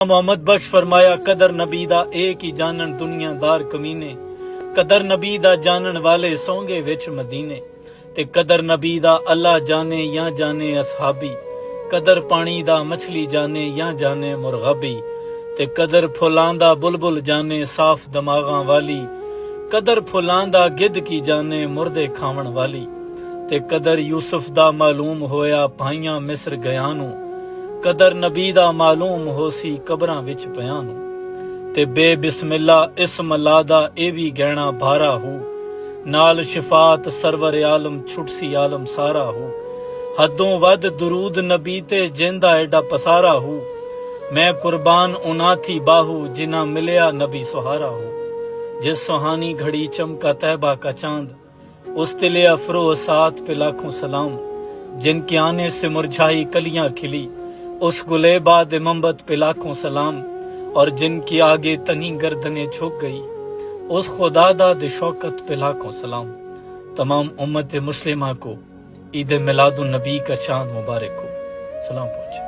मोहम्मद बख्श फरमाया कदर नबी दा एक ही जानन दुनियादार कमीने, कदर नबी दा जानन वाले सोंगे विच मदीने, ते कदर नबी दा अल्लाह जाने या जाने असहाबी, कदर पानी दा मछली जाने या जाने मुरगबी, ते कदर फुलां दा बुलबुल जाने साफ दमागां वाली, कदर फुलां दा गिद्ध की जाने मुर्दे खावण वाली, ते कदर यूसुफ दा मालूम होया भाइयां मिस्र गया नूं, कदर नबी दा मालूम होसी कबरां विच पियां नूं, ते बे बिस्मिल्ला इस्म अल्लाह दा ए वी गहना भारा हो, नाल शिफात सरवर आलम छुटसी आलम सारा हो, हदों वद दुरूद नबी ते जिंदा एडा पसारा हो, मैं कुर्बान उना थी बाहू जिना मिलया नबी सुहारा हो, जिस सुहानी घड़ी चमका तैबा का चांद, उस तिले अफरो सात पे लाखों सलाम, जिनके आने से मुरझाई कलियां खिली, उस गुलेबा दे मंबत पे लाखों सलाम, और जिनकी आगे तनी गर्दने झुक गई, उस खुदा दा दे शौकत पे लाखों सलाम। तमाम उम्मत मुस्लिमा को ईद मिलादुन नबी का चांद मुबारक हो। सलाम पहुंचे।